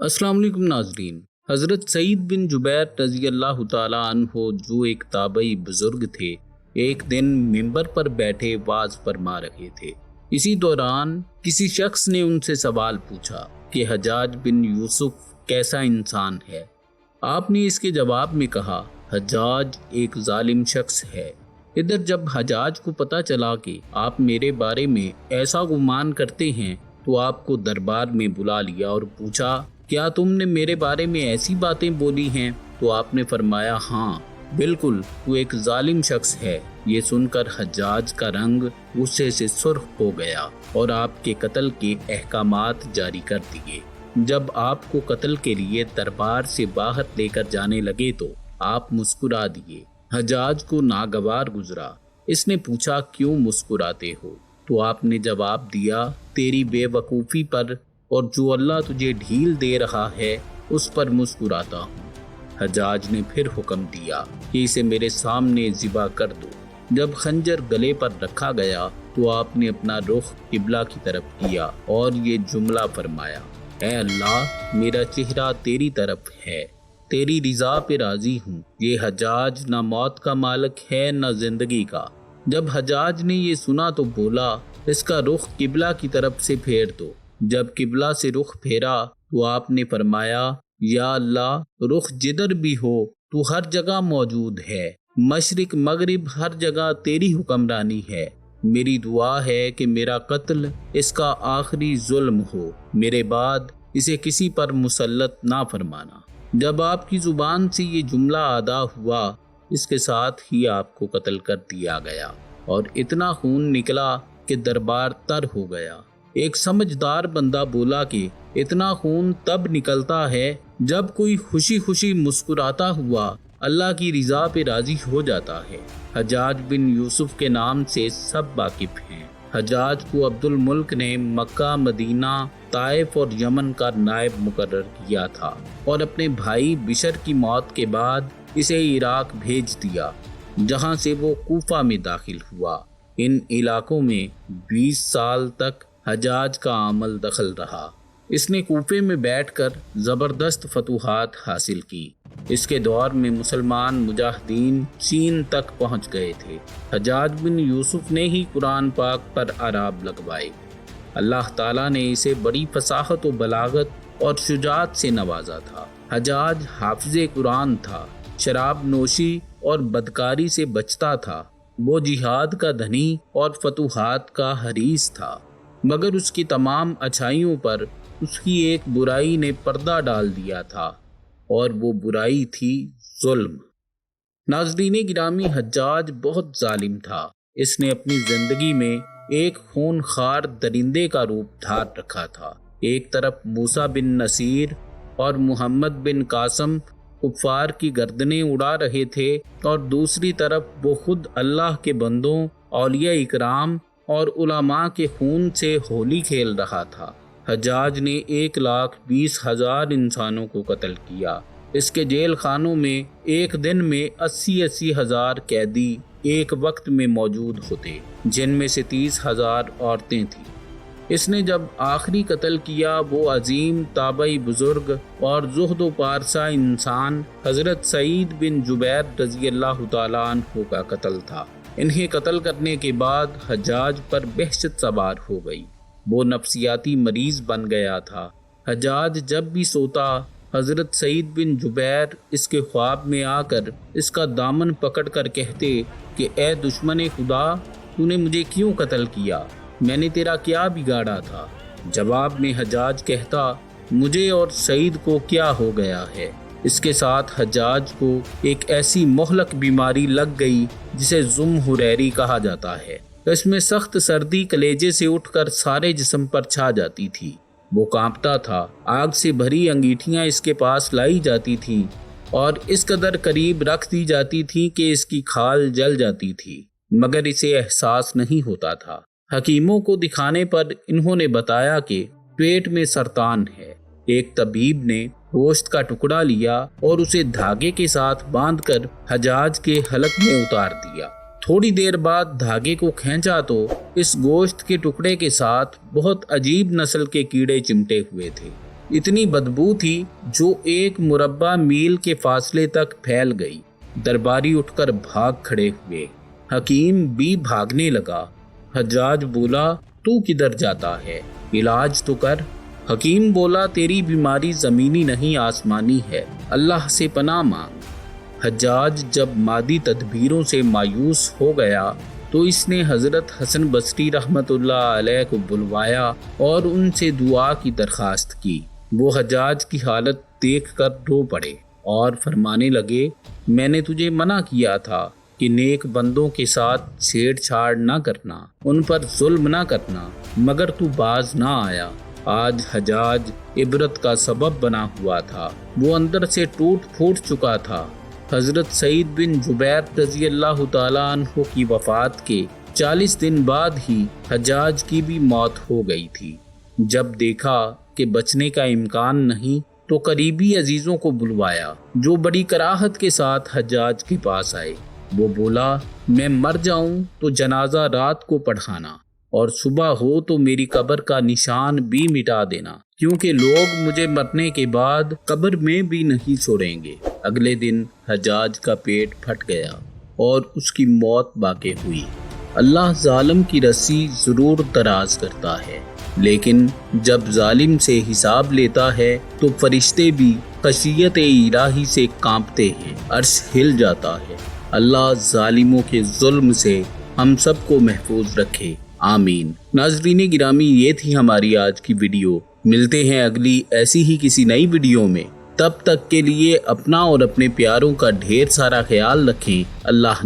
अस्सलाम वालेकुम नाजरीन। हज़रत सईद बिन जुबैर रज़ी अल्लाह ताला अन्हो जो एक ताबई बुजुर्ग थे, एक दिन मिंबर पर बैठे वाज फरमा रहे थे। इसी दौरान किसी शख्स ने उनसे सवाल पूछा कि हज्जाज बिन यूसुफ कैसा इंसान है। आपने इसके जवाब में कहा, हज्जाज एक जालिम शख्स है। इधर जब हज्जाज को पता चला कि आप मेरे बारे में ऐसा गुमान करते हैं तो आपको दरबार में बुला लिया और पूछा, क्या तुमने मेरे बारे में ऐसी बातें बोली हैं? तो आपने फरमाया, हाँ बिल्कुल, तू एक जालिम शख्स है। ये सुनकर हज्जाज का रंग गुस्से से सुर्ख हो गया और आपके कत्ल के अहकामात जारी कर दिए। जब आपको कत्ल के लिए दरबार से बाहर लेकर जाने लगे तो आप मुस्कुरा दिए। हज्जाज को नागवार गुजरा। इसने पूछा, क्यों मुस्कुराते हो? तो आपने जवाब दिया, तेरी बेवकूफ़ी पर और जो अल्लाह तुझे ढील दे रहा है उस पर मुस्कुराता हूँ। हज्जाज ने फिर हुक्म दिया कि इसे मेरे सामने ज़िबा कर दो। जब खंजर गले पर रखा गया तो आपने अपना रुख किबला की तरफ किया और ये जुमला फरमाया, ऐ अल्लाह, मेरा चेहरा तेरी तरफ है, तेरी रिजा पे राजी हूँ। ये हज्जाज ना मौत का मालिक है ना जिंदगी का। जब हज्जाज ने ये सुना तो बोला, इसका रुख किबला की तरफ से फेर दो। जब किबला से रुख फेरा तो आपने फरमाया, या अल्लाह, रुख जिधर भी हो तू हर जगह मौजूद है, मशरिक मगरिब हर जगह तेरी हुक्मरानी है। मेरी दुआ है कि मेरा कत्ल इसका आखिरी जुल्म हो, मेरे बाद इसे किसी पर मुसल्लत ना फरमाना। जब आपकी जुबान से ये जुमला अदा हुआ, इसके साथ ही आपको कत्ल कर दिया गया और इतना खून निकला कि दरबार तर हो गया। एक समझदार बंदा बोला कि इतना खून तब निकलता है जब कोई खुशी खुशी मुस्कुराता हुआ अल्लाह की रिजा पे राजी हो जाता है। हज्जाज बिन यूसुफ के नाम से सब वाकिफ हैं। हज्जाज को अब्दुल मुल्क ने मक्का, मदीना, ताइफ और यमन का नायब मुकर्रर किया था और अपने भाई बिशर की मौत के बाद इसे इराक भेज दिया, जहां से वो कूफा में दाखिल हुआ। इन इलाकों में 20 साल तक हज्जाज का अमल दखल रहा। इसने कूफे में बैठकर ज़बरदस्त फतूहात हासिल की। इसके दौर में मुसलमान मुजाहिदीन चीन तक पहुंच गए थे। हज्जाज बिन यूसुफ ने ही कुरान पाक पर आराब लगवाए। अल्लाह ताला ने इसे बड़ी फसाहत व बलागत और शुजात से नवाजा था। हज्जाज हाफिज़े कुरान था, शराब नोशी और बदकारी से बचता था। वो जिहाद का धनी और फतूहात का हरीस था, मगर उसकी तमाम अच्छाइयों पर उसकी एक बुराई ने पर्दा डाल दिया था और वो बुराई थी जुल्म। नाज़रीन गिरामी, हज्जाज बहुत जालिम था। इसने अपनी जिंदगी में एक खूनखार दरिंदे का रूप धार रखा था। एक तरफ मूसा बिन नसीर और मोहम्मद बिन कासम कुफ़ार की गर्दनें उड़ा रहे थे और दूसरी तरफ वो खुद अल्लाह के बंदों, औलिया इकराम और उलमा के खून से होली खेल रहा था। हज्जाज ने 1,20,000 इंसानों को कत्ल किया। इसके जेल खानों में एक दिन में 80-80 हज़ार कैदी एक वक्त में मौजूद होते, जिनमें से 30,000 औरतें थीं। इसने जब आखिरी कत्ल किया वो अजीम ताबई बुजुर्ग और जुहद पारसा इंसान हज़रत सईद बिन जुबैर रज़ी अल्लाह ताला अन्हु का कत्ल था। इन्हें कत्ल करने के बाद हज्जाज पर वहशत सवार हो गई। वो नफ्सियाती मरीज बन गया था। हज्जाज जब भी सोता, हज़रत सईद बिन जुबैर इसके ख्वाब में आकर इसका दामन पकड़ कर कहते कि ए दुश्मन खुदा, तूने मुझे क्यों कत्ल किया? मैंने तेरा क्या बिगाड़ा था? जवाब में हज्जाज कहता, मुझे और सईद को क्या हो गया है? इसके साथ हज्जाज को एक ऐसी मोहलक बीमारी लग गई जिसे जुम हुरैरी कहा जाता है। इसमें सख्त सर्दी कलेजे से उठकर सारे जिस्म पर छा जाती थी। वो कांपता था। आग से भरी अंगीठियां इसके पास लाई जाती थीं और इस कदर करीब रख दी जाती थीं कि इसकी खाल जल जाती थी, मगर इसे एहसास नहीं होता था। हकीमों को दिखाने पर इन्होंने बताया कि पेट में सरतान है। एक तबीब ने गोश्त का टुकड़ा लिया और उसे धागे के साथ बांधकर हज्जाज के हलक में उतार दिया। थोड़ी देर बाद धागे को खींचा तो इस गोश्त के टुकड़े के साथ बहुत अजीब नस्ल के कीड़े चिमटे हुए थे। اتنی بدبو تھی جو 1 مربع میل کے فاصلے تک پھیل گئی۔ درباری اٹھ کر بھاگ کھڑے ہوئے۔ حکیم بھی بھاگنے لگا۔ حجاج بولا، تو کدھر جاتا ہے؟ علاج تو کر۔ حکیم بولا، تیری بیماری زمینی نہیں آسمانی ہے، اللہ سے پناہ مانگ۔ حجاج جب مادی تدبیروں سے مایوس ہو گیا تو اس نے حضرت حسن بصری رحمۃ اللہ علیہ کو بلوایا اور ان سے دعا کی درخواست کی۔ وہ حجاج کی حالت دیکھ کر رو پڑے اور فرمانے لگے، میں نے تجھے منع کیا تھا کہ نیک بندوں کے ساتھ چھیڑ چھاڑ نہ کرنا، ان پر ظلم نہ کرنا، مگر تو باز نہ آیا۔ آج حجاج عبرت کا سبب بنا ہوا تھا، وہ اندر سے ٹوٹ پھوٹ چکا تھا۔ حضرت سعید بن جبیر رضی اللہ تعالیٰ عنہ کی وفات کے 40 دن بعد ہی حجاج کی بھی موت ہو گئی تھی۔ جب دیکھا کہ بچنے کا امکان نہیں تو قریبی عزیزوں کو بلوایا، جو بڑی کراہت کے ساتھ حجاج کے پاس آئے۔ وہ بولا، میں مر جاؤں تو جنازہ رات کو پڑھانا اور صبح ہو تو میری قبر کا نشان بھی مٹا دینا، کیونکہ لوگ مجھے مرنے کے بعد قبر میں بھی نہیں چھوڑیں گے۔ اگلے دن حجاج کا پیٹ پھٹ گیا اور اس کی موت واقع ہوئی۔ اللہ ظالم کی رسی ضرور دراز کرتا ہے، لیکن جب ظالم سے حساب لیتا ہے تو فرشتے بھی خشیت الہی سے کانپتے ہیں، عرش ہل جاتا ہے۔ اللہ ظالموں کے ظلم سے ہم سب کو محفوظ رکھے، آمین۔ ناظرین گرامی، یہ تھی ہماری آج کی ویڈیو۔ ملتے ہیں اگلی ایسی ہی کسی نئی ویڈیو میں۔ تب تک کے لیے اپنا اور اپنے پیاروں کا ڈھیر سارا خیال رکھیں۔ اللہ